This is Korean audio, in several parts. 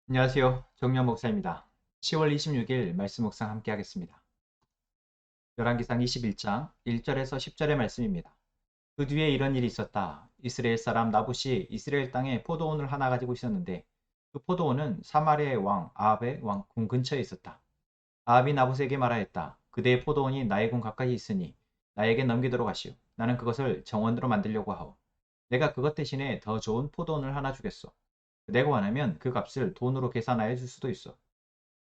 안녕하세요. 정면 목사입니다. 10월 26일 말씀 묵상 함께 하겠습니다. 열왕기상 21장 1절에서 10절의 말씀입니다. 그 뒤에 이런 일이 있었다. 이스라엘 사람 나봇이 이스라엘 땅에 포도원을 하나 가지고 있었는데 그 포도원은 사마리아의 왕 아합의 왕궁 근처에 있었다. 아합이 나봇에게 말하였다. 그대의 포도원이 나의 궁 가까이 있으니 나에게 넘기도록 하시오. 나는 그것을 정원으로 만들려고 하오. 내가 그것 대신에 더 좋은 포도원을 하나 주겠소. 내가 원하면 그 값을 돈으로 계산하여 줄 수도 있어.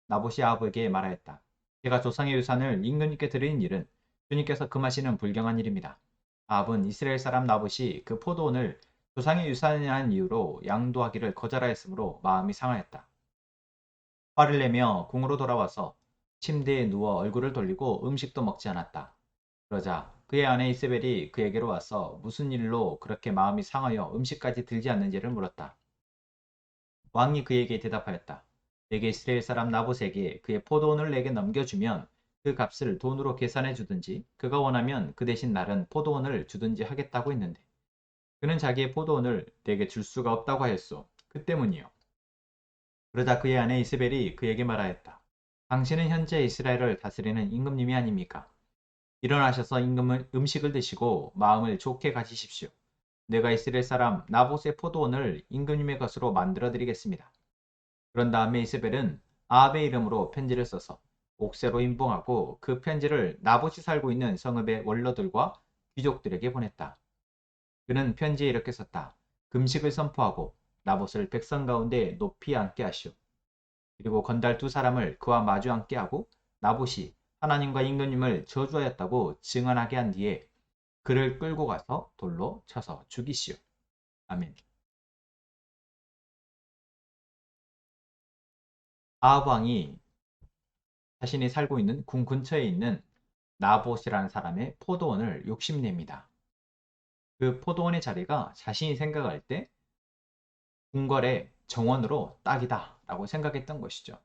나봇이 아합에게 말하였다. 제가 조상의 유산을 임금님께 드린 일은 주님께서 금하시는 불경한 일입니다. 아합은 이스라엘 사람 나봇이 그 포도원을 조상의 유산이라는 이유로 양도하기를 거절하였으므로 마음이 상하였다. 화를 내며 궁으로 돌아와서 침대에 누워 얼굴을 돌리고 음식도 먹지 않았다. 그러자 그의 아내 이세벨이 그에게로 와서 무슨 일로 그렇게 마음이 상하여 음식까지 들지 않는지를 물었다. 왕이 그에게 대답하였다. 내게 이스라엘 사람 나봇에게 그의 포도원을 내게 넘겨주면 그 값을 돈으로 계산해 주든지 그가 원하면 그 대신 다른 포도원을 주든지 하겠다고 했는데 그는 자기의 포도원을 내게 줄 수가 없다고 하였소. 그 때문이요. 그러자 그의 아내 이스벨이 그에게 말하였다. 당신은 현재 이스라엘을 다스리는 임금님이 아닙니까? 일어나셔서 임금은 음식을 드시고 마음을 좋게 가지십시오. 내가 이스라엘 사람 나봇의 포도원을 임금님의 것으로 만들어 드리겠습니다. 그런 다음에 이세벨은 아합의 이름으로 편지를 써서 옥새로 인봉하고 그 편지를 나봇이 살고 있는 성읍의 원로들과 귀족들에게 보냈다. 그는 편지에 이렇게 썼다. 금식을 선포하고 나봇을 백성 가운데 높이 앉게 하시오. 그리고 건달 두 사람을 그와 마주 앉게 하고 나봇이 하나님과 임금님을 저주하였다고 증언하게 한 뒤에 그를 끌고 가서 돌로 쳐서 죽이시오. 아멘. 아합 왕이 자신이 살고 있는 궁 근처에 있는 나봇이라는 사람의 포도원을 욕심냅니다. 그 포도원의 자리가 자신이 생각할 때 궁궐의 정원으로 딱이다 라고 생각했던 것이죠.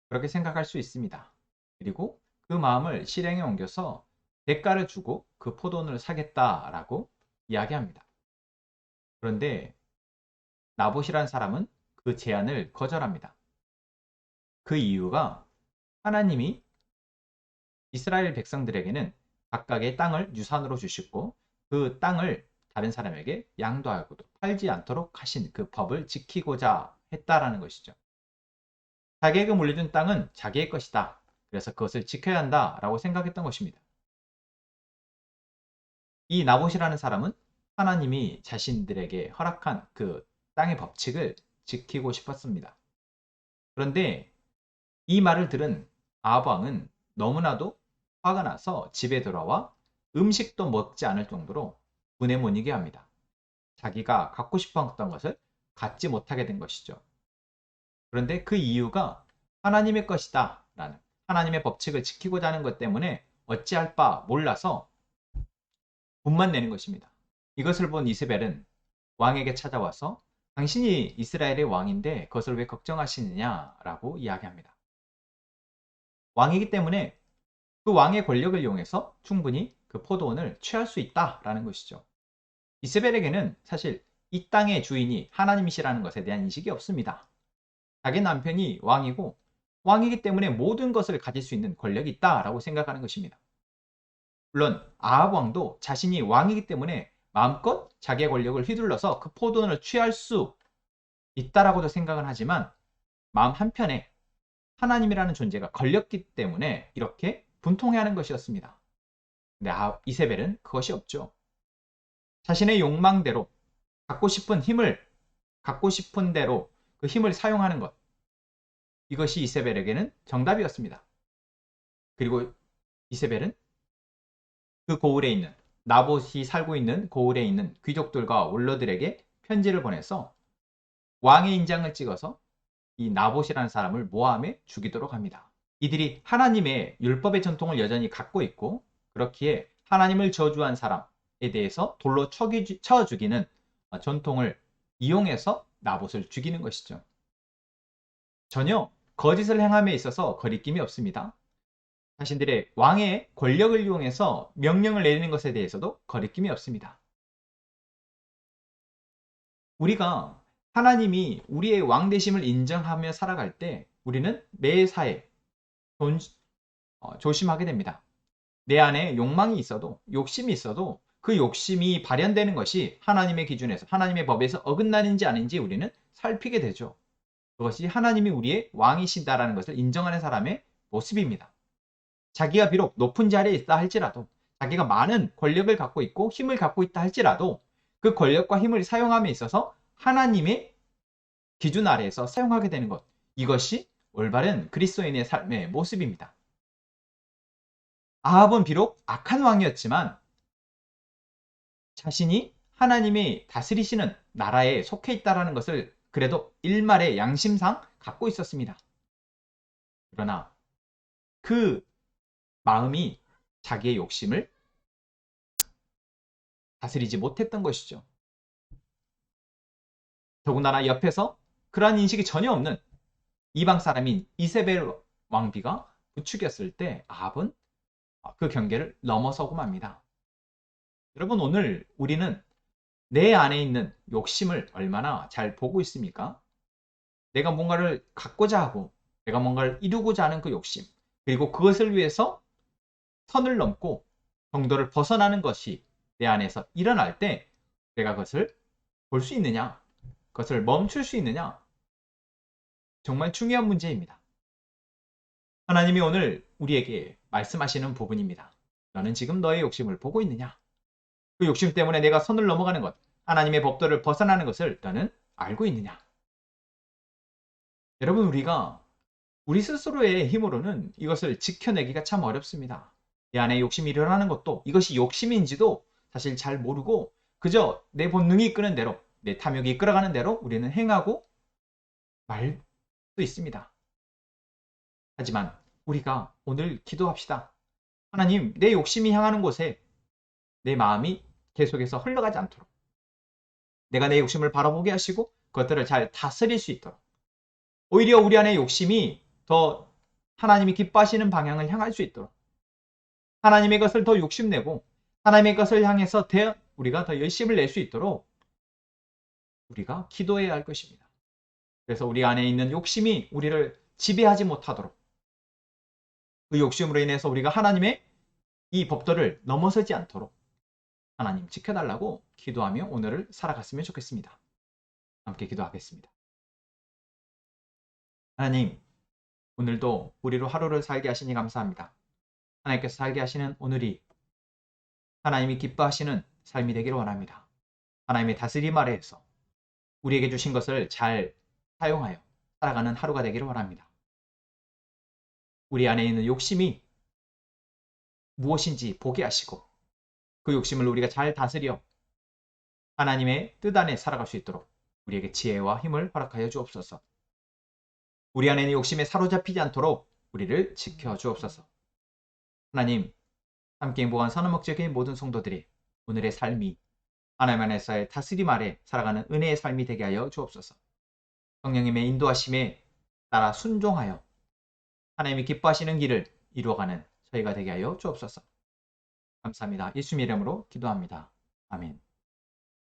그렇게 생각할 수 있습니다. 그리고 그 마음을 실행에 옮겨서 대가를 주고 그 포도원을 사겠다라고 이야기합니다. 그런데 나봇이라는 사람은 그 제안을 거절합니다. 그 이유가 하나님이 이스라엘 백성들에게는 각각의 땅을 유산으로 주시고 그 땅을 다른 사람에게 양도하고도 팔지 않도록 하신 그 법을 지키고자 했다라는 것이죠. 자기에게 물려준 땅은 자기의 것이다. 그래서 그것을 지켜야 한다라고 생각했던 것입니다. 이 나봇이라는 사람은 하나님이 자신들에게 허락한 그 땅의 법칙을 지키고 싶었습니다. 그런데 이 말을 들은 아합 왕은 너무나도 화가 나서 집에 돌아와 음식도 먹지 않을 정도로 분에 못 이게 합니다. 자기가 갖고 싶었던 것을 갖지 못하게 된 것이죠. 그런데 그 이유가 하나님의 것이다 라는 하나님의 법칙을 지키고자 하는 것 때문에 어찌할 바 몰라서 분만 내는 것입니다. 이것을 본 이스벨은 왕에게 찾아와서 당신이 이스라엘의 왕인데 그것을 왜 걱정하시느냐라고 이야기합니다. 왕이기 때문에 그 왕의 권력을 이용해서 충분히 그 포도원을 취할 수 있다라는 것이죠. 이세벨에게는 사실 이 땅의 주인이 하나님이시라는 것에 대한 인식이 없습니다. 자기 남편이 왕이고 왕이기 때문에 모든 것을 가질 수 있는 권력이 있다라고 생각하는 것입니다. 물론 아합 왕도 자신이 왕이기 때문에 마음껏 자기의 권력을 휘둘러서 그 포도원을 취할 수 있다라고도 생각은 하지만 마음 한편에 하나님이라는 존재가 걸렸기 때문에 이렇게 분통해하는 것이었습니다. 근데 이세벨은 그것이 없죠. 자신의 욕망대로 갖고 싶은 힘을 갖고 싶은 대로 그 힘을 사용하는 것. 이것이 이세벨에게는 정답이었습니다. 그리고 이세벨은 그 고을에 있는 나봇이 살고 있는 고을에 있는 귀족들과 원로들에게 편지를 보내서 왕의 인장을 찍어서 이 나봇이라는 사람을 모함해 죽이도록 합니다. 이들이 하나님의 율법의 전통을 여전히 갖고 있고 그렇기에 하나님을 저주한 사람에 대해서 돌로 쳐 죽이는 전통을 이용해서 나봇을 죽이는 것이죠. 전혀 거짓을 행함에 있어서 거리낌이 없습니다. 자신들의 왕의 권력을 이용해서 명령을 내리는 것에 대해서도 거리낌이 없습니다. 우리가 하나님이 우리의 왕되심을 인정하며 살아갈 때 우리는 매사에 조심하게 됩니다. 내 안에 욕망이 있어도, 욕심이 있어도 그 욕심이 발현되는 것이 하나님의 기준에서, 하나님의 법에서 어긋나는지 아닌지 우리는 살피게 되죠. 그것이 하나님이 우리의 왕이신다라는 것을 인정하는 사람의 모습입니다. 자기가 비록 높은 자리에 있다 할지라도, 자기가 많은 권력을 갖고 있고 힘을 갖고 있다 할지라도 그 권력과 힘을 사용함에 있어서 하나님의 기준 아래에서 사용하게 되는 것, 이것이 올바른 그리스도인의 삶의 모습입니다. 아합은 비록 악한 왕이었지만 자신이 하나님이 다스리시는 나라에 속해 있다는 것을 그래도 일말의 양심상 갖고 있었습니다. 그러나 그 마음이 자기의 욕심을 다스리지 못했던 것이죠. 더군다나 옆에서 그러한 인식이 전혀 없는 이방 사람인 이세벨 왕비가 부추겼을 때 아합은 그 경계를 넘어서고 맙니다. 여러분, 오늘 우리는 내 안에 있는 욕심을 얼마나 잘 보고 있습니까? 내가 뭔가를 갖고자 하고 내가 뭔가를 이루고자 하는 그 욕심, 그리고 그것을 위해서 선을 넘고 정도를 벗어나는 것이 내 안에서 일어날 때 내가 그것을 볼 수 있느냐, 그것을 멈출 수 있느냐, 정말 중요한 문제입니다. 하나님이 오늘 우리에게 말씀하시는 부분입니다. 너는 지금 너의 욕심을 보고 있느냐? 그 욕심 때문에 내가 선을 넘어가는 것, 하나님의 법도를 벗어나는 것을 너는 알고 있느냐? 여러분, 우리가 우리 스스로의 힘으로는 이것을 지켜내기가 참 어렵습니다. 내 안에 욕심이 일어나는 것도 이것이 욕심인지도 사실 잘 모르고 그저 내 본능이 이끄는 대로, 내 탐욕이 이끌어가는 대로 우리는 행하고 말 수 있습니다. 하지만 우리가 오늘 기도합시다. 하나님, 내 욕심이 향하는 곳에 내 마음이 계속해서 흘러가지 않도록, 내가 내 욕심을 바라보게 하시고 그것들을 잘 다스릴 수 있도록, 오히려 우리 안에 욕심이 더 하나님이 기뻐하시는 방향을 향할 수 있도록, 하나님의 것을 더 욕심내고 하나님의 것을 향해서 우리가 더 열심을 낼 수 있도록 우리가 기도해야 할 것입니다. 그래서 우리 안에 있는 욕심이 우리를 지배하지 못하도록, 그 욕심으로 인해서 우리가 하나님의 이 법도를 넘어서지 않도록 하나님 지켜달라고 기도하며 오늘을 살아갔으면 좋겠습니다. 함께 기도하겠습니다. 하나님, 오늘도 우리로 하루를 살게 하시니 감사합니다. 하나님께서 살게 하시는 오늘이 하나님이 기뻐하시는 삶이 되기를 원합니다. 하나님의 다스림 아래에서 우리에게 주신 것을 잘 사용하여 살아가는 하루가 되기를 원합니다. 우리 안에 있는 욕심이 무엇인지 보게 하시고 그 욕심을 우리가 잘 다스려 하나님의 뜻 안에 살아갈 수 있도록 우리에게 지혜와 힘을 허락하여 주옵소서. 우리 안에 있는 욕심에 사로잡히지 않도록 우리를 지켜 주옵소서. 하나님, 함께 행복한 선한 목적인 모든 성도들이 오늘의 삶이 하나님 안에서의 다스림 아래 살아가는 은혜의 삶이 되게 하여 주옵소서. 성령님의 인도하심에 따라 순종하여 하나님이 기뻐하시는 길을 이루어가는 저희가 되게 하여 주옵소서. 감사합니다. 예수님 이름으로 기도합니다. 아멘.